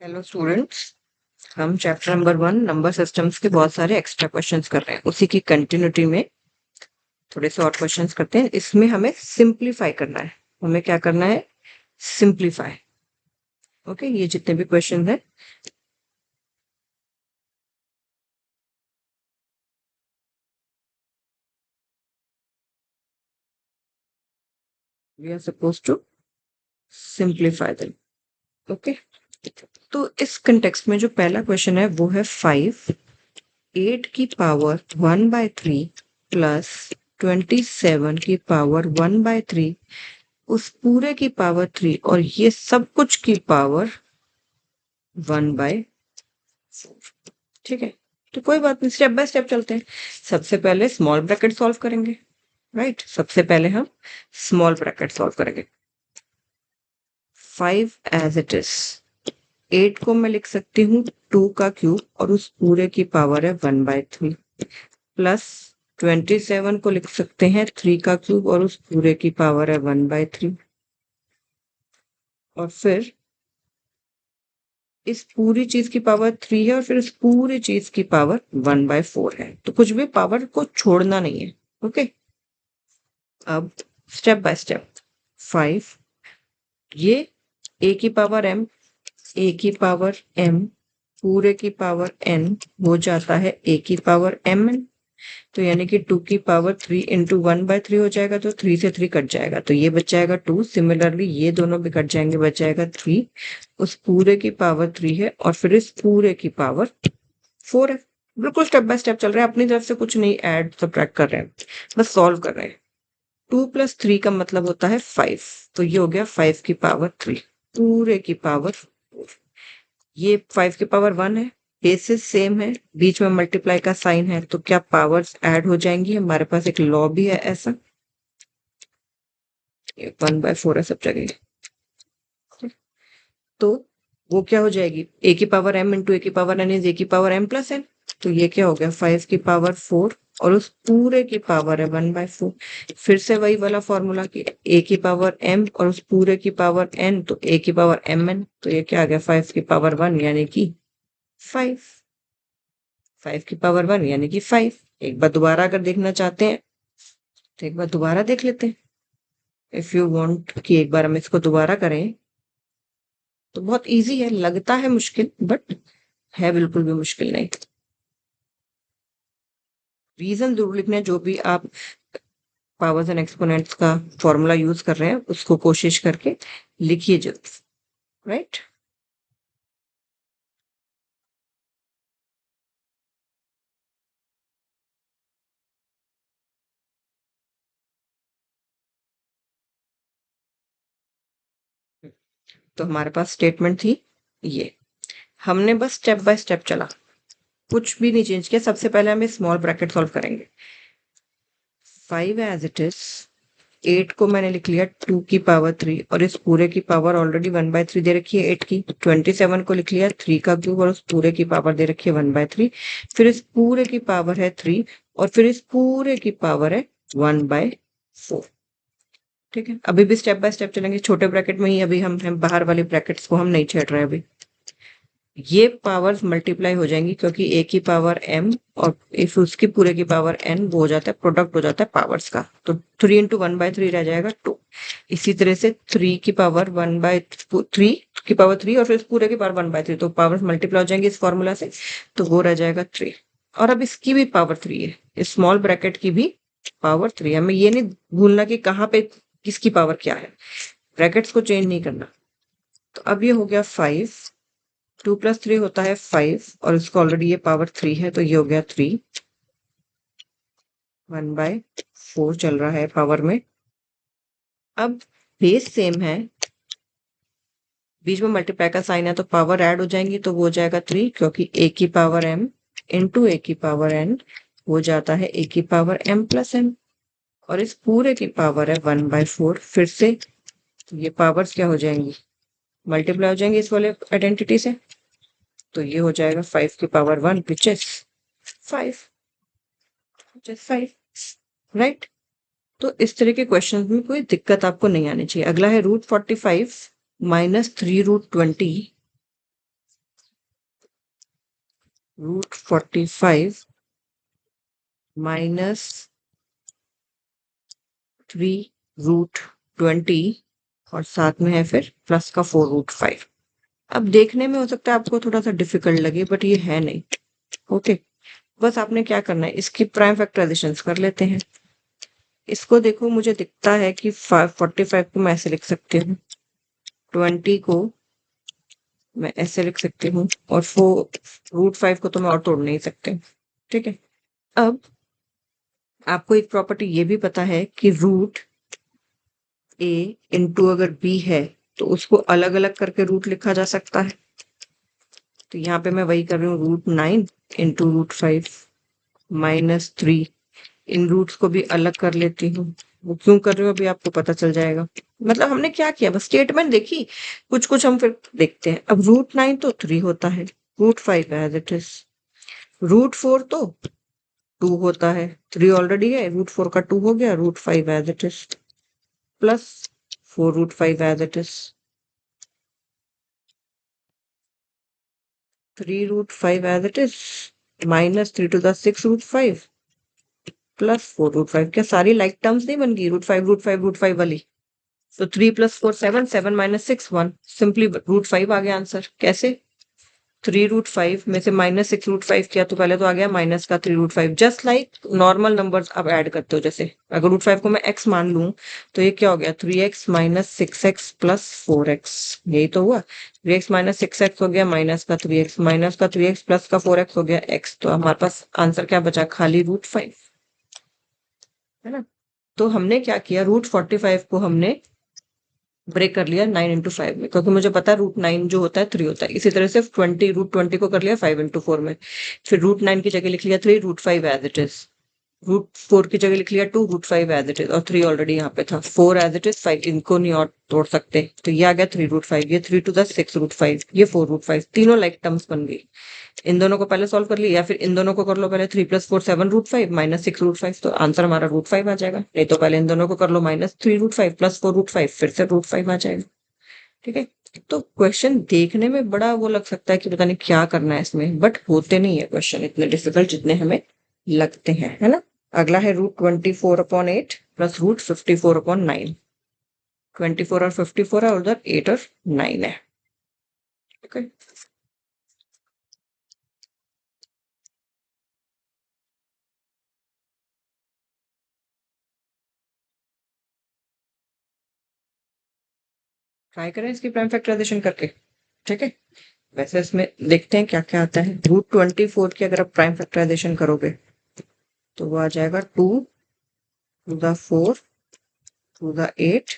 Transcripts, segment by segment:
Hello students. हम chapter number 1 number systems के बहुत सारे एक्स्ट्रा क्वेश्चंस कर रहे हैं। उसी की कंटिन्यूटी में थोड़े से और क्वेश्चंस करते हैं। इसमें हमें सिंप्लीफाई करना है। हमें क्या करना है? सिंप्लीफाई। ओके, ये जितने भी क्वेश्चन हैं we are suppose to simplify them. Okay, तो इस कंटेक्स्ट में जो पहला क्वेश्चन है वो है 5 8 की पावर 1/3 प्लस 27 की पावर 1/3 उस पूरे की पावर 3 और ये सब कुछ की पावर 1/4। ठीक है, तो कोई बात नहीं, स्टेप बाय स्टेप चलते हैं। सबसे पहले स्मॉल ब्रैकेट सॉल्व करेंगे। राइट, सबसे पहले हम स्मॉल ब्रैकेट सॉल्व करेंगे। 5 एज इट इज, 8 को मैं लिख सकती हूँ 2 का क्यूब और उस पूरे की पावर है 1/3 प्लस 27 को लिख सकते हैं 3 का क्यूब और उस पूरे की पावर है 1/3 और फिर इस पूरी चीज की पावर 3 है और फिर इस पूरी चीज की पावर 1/4 है। तो कुछ भी पावर को छोड़ना नहीं है। ओके, अब स्टेप बाय स्टेप 5 ये a की पावर m, a की पावर m पूरे की पावर n हो जाता है a की पावर mn। तो यानी कि 2 की पावर 3 इंटू 1/3 हो जाएगा, तो 3 से 3 कट जाएगा, तो ये बच जाएगा 2। सिमिलरली ये दोनों भी कट जाएंगे, बच जाएगा 3। उस पूरे की पावर 3 है और फिर इस पूरे की पावर 4 है। बिल्कुल स्टेप बाय स्टेप चल रहे हैं, अपनी तरफ से कुछ नहीं ऐड सब्ट्रैक्ट कर रहे हैं, बस सॉल्व कर रहे हैं। 2 + 3 का मतलब होता है 5, तो ये हो गया 5 की पावर 3 पूरे की पावर 4। ये 5 की पावर 1 है, बेसिस सेम है, बीच में मल्टीप्लाई का साइन है, तो क्या पावर्स ऐड हो जाएंगी? हमारे पास एक लॉ भी है ऐसा, 1/4 है सब जगह। तो वो क्या हो जाएगी? a की पावर m इंटू a की पावर n इज a की पावर m प्लस n। तो ये क्या हो गया? 5 की पावर 4 और उस पूरे की पावर है 1/4। फिर से वही वाला फॉर्मूला कि a की पावर m और उस पूरे की पावर n, तो a की पावर mn। तो ये क्या आ गया? 5 की पावर 1 यानी कि 5। 5 की पावर 1 यानी कि 5। एक बार दोबारा अगर देखना चाहते हैं तो एक बार दोबारा देख लेते हैं। इफ यू वांट कि एक बार हम इसको दोबारा करें तो बहुत इजी है। लगता है मुश्किल, बट है बिल्कुल भी मुश्किल नहीं। रीजन जरूर लिखना है, जो भी आप पावर्स एंड एक्सपोनेंट्स का फॉर्मूला यूज कर रहे हैं उसको कोशिश करके लिखिए जल्द। राइट, तो हमारे पास स्टेटमेंट थी ये। हमने बस स्टेप बाय स्टेप चला, कुछ भी नहीं चेंज किया। सबसे पहले हम स्मॉल ब्रैकेट सॉल्व करेंगे। 5 एज इट इज, 8 को मैंने लिख लिया 2 की पावर 3 और इस पूरे की पावर ऑलरेडी 1/3 दे रखी है 8 की। 27 को लिख लिया 3 का क्यूब और उस पूरे की पावर दे रखी है 1/3। फिर इस पूरे की पावर है 3 और फिर इस पूरे की पावर है 1/4। ठीक है, अभी भी स्टेप बाय स्टेप चलेंगे, छोटे ब्रैकेट में ही अभी हम बाहर वाले ब्रैकेट्स को हम नहीं छेड़ रहे हैं अभी। ये पावर्स मल्टीप्लाई हो जाएंगी क्योंकि a की पावर m और इफ उसकी पूरे की पावर n, वो हो जाता है प्रोडक्ट हो जाता है पावर्स का, तो 3 इंटू 1/3 रह जाएगा 2। इसी तरह से 3 की पावर 1/3 की पावर 3 और फिर इस पूरे की पावर 1/3, तो पावर्स मल्टीप्लाई हो जाएंगे इस फॉर्मूला से, तो वो रह जाएगा 3। और अब इसकी भी पावर 3 है, इस स्मॉल ब्रैकेट की भी पावर 3 है। हमें ये नहीं भूलना कि कहाँ पे किसकी पावर क्या है, ब्रैकेट्स को चेंज नहीं करना। तो अब ये हो गया 5, 2 + 3 होता है 5 और इसको ऑलरेडी ये पावर 3 है, तो ये हो गया 3। 1/4 चल रहा है पावर में। अब बेस सेम है, बीच में मल्टीप्लाई का साइन है, तो पावर ऐड हो जाएंगी, तो वो हो जाएगा 3 क्योंकि a की पावर m इंटू a की पावर n हो जाता है a की पावर m प्लस n और इस पूरे की पावर है 1/4। फिर से तो ये पावर्स क्या हो जाएंगी? मल्टीप्लाई हो जाएंगे इस वाले आइडेंटिटी से, तो ये हो जाएगा 5 की पावर 1 विच इज 5, राइट। तो इस तरह के क्वेश्चन में कोई दिक्कत आपको नहीं आनी चाहिए। अगला है √45 - 3√20 रूट 45 माइनस 3 रूट 20 और साथ में है फिर प्लस का 4 रूट 5। अब देखने में हो सकता है आपको थोड़ा सा डिफिकल्ट लगे, बट ये है नहीं। ओके, बस आपने क्या करना है, इसकी प्राइम फैक्टराइजेशंस कर लेते हैं। इसको देखो, मुझे दिखता है कि 45 को मैं ऐसे लिख सकती हूँ, 20 को मैं ऐसे लिख सकती हूँ, और 4 रूट 5 को तो मैं और तोड़ नहीं सकती। ठीक है, अब आपको एक प्रॉपर्टी ये भी पता है कि रूट ए इंटू अगर बी है तो उसको अलग अलग करके रूट लिखा जा सकता है। तो यहाँ पे मैं वही कर रही हूँ, रूट 9 इंटू रूट 5 माइनस 3। इन रूट्स को भी अलग कर लेती हूँ। वो क्यों कर रही हूँ अभी आपको पता चल जाएगा। मतलब हमने क्या किया, बस स्टेटमेंट देखी, कुछ कुछ हम फिर देखते हैं। अब रूट 9 तो 3 होता है, root 5 as it is, root 4 तो 2 होता है, 3 ऑलरेडी है, रूट 4 का 2 हो गया, root 5 as it is, plus 4 root 5 as it is, 3 root 5 as it is, minus 3 to the 6 root 5 plus 4 root 5। क्या सारी लाइक टर्म्स नहीं बन गई, रूट 5 रूट 5 रूट 5 वाली? तो 3 प्लस 4 7, 7 माइनस 6 1, सिंपली रूट 5 आ गया आंसर। कैसे? 3 रूट 5 में से माइनस 6 रूट 5 किया तो पहले तो आ गया माइनस का 3 root 5। Just like normal numbers आप ऐड करते हो, जैसे अगर रूट 5 को मैं x मान लूं तो ये क्या हो गया, 3x minus 6x plus 4x। यही तो हुआ, 3x माइनस 6x हो गया माइनस का 3x, माइनस का 3x प्लस का 4x हो गया x। तो हमारे पास आंसर क्या बचा, खाली रूट 5, है ना। तो हमने क्या किया, रूट 45 को हमने ब्रेक कर लिया 9 इंटू 5 में, क्योंकि मुझे पता है रूट 9 जो होता है 3 होता है। इसी तरह से 20 रूट 20 को कर लिया 5 इंटू 4 में, फिर रूट 9 की जगह लिख लिया 3 root 5 as it is, root 4 की जगह लिख लिया 2 रूट 5 एज इट इज, और 3 ऑलरेडी यहाँ पे था, 4 एज इट इज, 5 इनको नहीं और तोड़ सकते, तो ये आ गया 3 रूट 5, ये 3 टू द 6 रूट 5, ये 4 रूट 5, तीनों लाइक टर्म्स बन गई। इन दोनों को पहले सॉल्व कर लिया, या फिर इन दोनों को कर लो पहले, 3 प्लस 4 7 रूट 5 माइनस 6 रूट 5, तो आंसर हमारा रूट 5 आ जाएगा। नहीं तो पहले इन दोनों को कर लो, माइनस 3 रूट 5 प्लस 4 रूट 5, फिर से रूट 5 आ जाएगा। ठीक है, तो क्वेश्चन देखने में बड़ा वो लग सकता है कि पता नहीं क्या करना है इसमें, बट होते नहीं है क्वेश्चन इतने डिफिकल्ट जितने हमें लगते हैं, है ना। अगला है रूट 24/8 प्लस रूट 54/9। 24 और 54 है, और उधर 8 और 9 है। ओके, ट्राई करें इसकी प्राइम फैक्टराइजेशन करके। ठीक है, वैसे इसमें देखते हैं क्या क्या आता है। रूट 24 की अगर आप प्राइम फैक्टराइजेशन करोगे तो वो आ जाएगा 2 to the 4 to the 8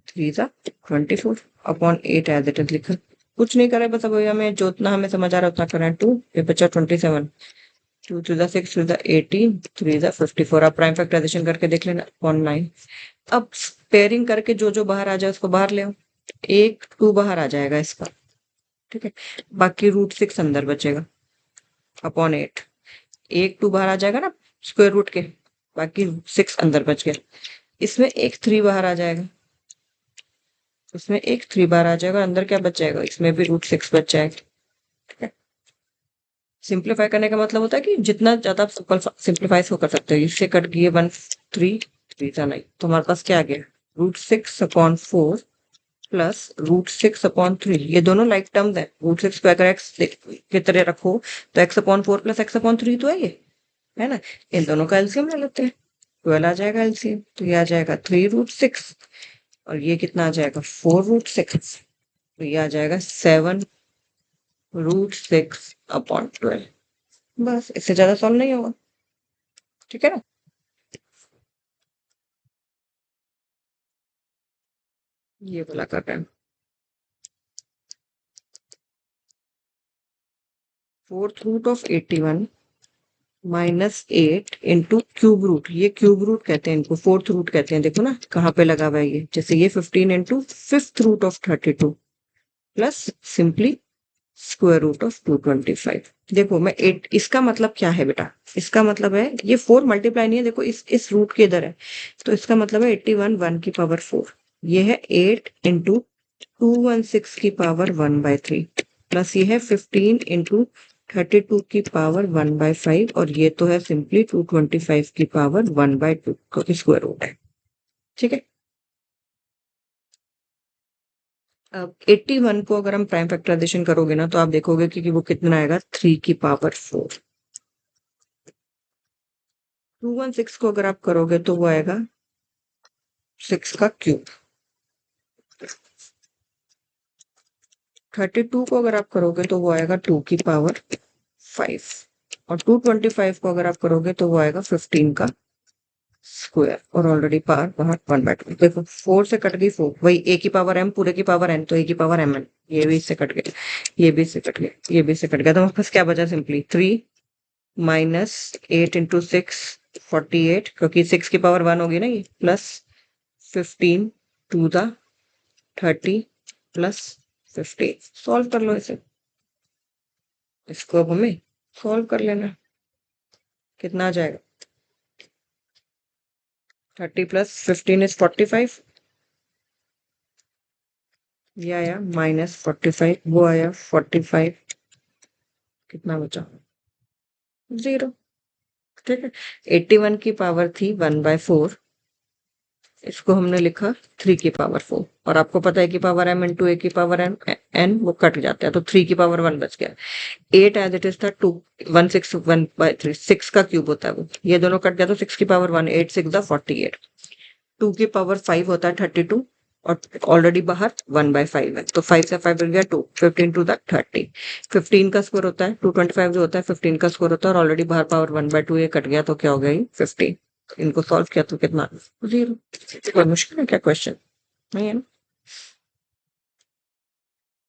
3 the 24 upon 8 as it is लिखा। कुछ नहीं करे, बस अब हमें जो उतना हमें समझ आ रहा है उतना करें। 2 ये बचा 27, 2 to the 6 to the 18 3 the 54। आप प्राइम फैक्टराइजेशन करके देख लेना, अपॉन 9। अब पेयरिंग करके जो जो बाहर आ जाए उसको बाहर ले आओ, एक 2 बाहर आ जाएगा इसका। ठीक है, बाकी रूट 6 अंदर बचेगा अपॉन 8, एक 2 बाहर आ जाएगा ना स्क्वायर रूट के, बाकी 6 अंदर बच गया। इसमें एक 3 बाहर आ जाएगा, इसमें एक 3 बाहर आ जाएगा, अंदर क्या बच जाएगा, इसमें भी रूट 6 बच जाएगा। ठीक है, सिंप्लीफाई करने का मतलब होता है कि जितना ज्यादा आप सिंप्लीफाई को कर सकते हो। इससे कट गई 1 3 3 था नहीं, तो हमारे पास क्या आ गया, root 6 upon 4 plus root 6 upon 3। ये दोनों लाइक टर्म्स है, रूट 6 को अगर एक्स की तरह रखो तो x upon 4 plus x upon 3 तो है ये, है ना। इन दोनों का एलसीएम ले लेते हैं, 12 आ जाएगा एलसीएम, तो ये आ जाएगा 3 रूट 6, और ये कितना आ जाएगा 4 रूट 6, तो ये आ जाएगा 7 रूट 6 अपॉन 12। बस इससे ज्यादा सॉल्व नहीं होगा। ठीक है ना। ये बोला कर रहे हैं, 4th root of 81 minus 8 into cube root. ये क्यूब रूट कहते हैं इनको, 4th रूट कहते हैं। देखो ना कहाँ पे लगा हुआ है ये, जैसे ये 15 into 5th root of 32 plus simply square root of 225। देखो मैं 8, इसका मतलब क्या है बेटा, इसका मतलब है ये 4 मल्टीप्लाई नहीं है, देखो इस रूट के इधर है, तो इसका मतलब है 81 1 की पावर 4। ये है 8 इंटू 216 की पावर 1/3 प्लस ये है 15 इंटू 32 की पावर 1/5 और ये तो है सिंपली 225 की पावर 1/2 क्योंकि स्क्वायर रूट है। ठीक है, अब 81 को अगर हम प्राइम फैक्टराइजेशन करोगे ना तो आप देखोगे कि वो कितना आएगा 3 की पावर 4। 216 को अगर आप करोगे तो वो आएगा 6 का क्यूब। 32 को अगर आप करोगे तो वो आएगा 2 की पावर 5 और 225 को अगर आप करोगे तो वो आएगा 15 का स्क्वायर और ऑलरेडी पावर बाहर 1/2। देखो 4 से कट गई 4, वही a की पावर m पूरे की पावर n तो a की पावर mn, ये भी इससे कट गया, ये भी इससे कट गया, ये भी इससे कट गया, तो हमारे पास क्या बचा सिंपली 3 माइनस 8 इंटू 6 48 क्योंकि 6 की पावर 1 होगी ना ये, plus 15 to the 30 plus 15। Solve कर लो इसे, इसको अब हमें सॉल्व कर लेना। कितना आ जाएगा 30 प्लस 15 इज 45, ये आया माइनस 45, वो आया 45, कितना बचा 0। ठीक है, 81 की पावर थी 1/4, इसको हमने लिखा 3 की पावर 4 और आपको पता है कि पावर m इंटू ए की पावर m n वो कट जाता है तो 3 की पावर 1 बच गया। 8 एज इट इज था 2 161/3, 6 का क्यूब होता है वो, ये दोनों कट गया तो 6 की पावर 1, 8 6 48, 2 की पावर 5 होता है 32 और ऑलरेडी बाहर 1/5 है तो 5 से 5 बन गया 2, 15 टू द 30, 15 का स्क्वायर होता है 225 जो होता है 15 का स्क्वायर होता है और ऑलरेडी बाहर पावर 1/2 ये कट गया तो क्या हो गया 15। इनको सॉल्व किया तो कितना 0। कोई मुश्किल है क्या क्वेश्चन, नहीं है ना।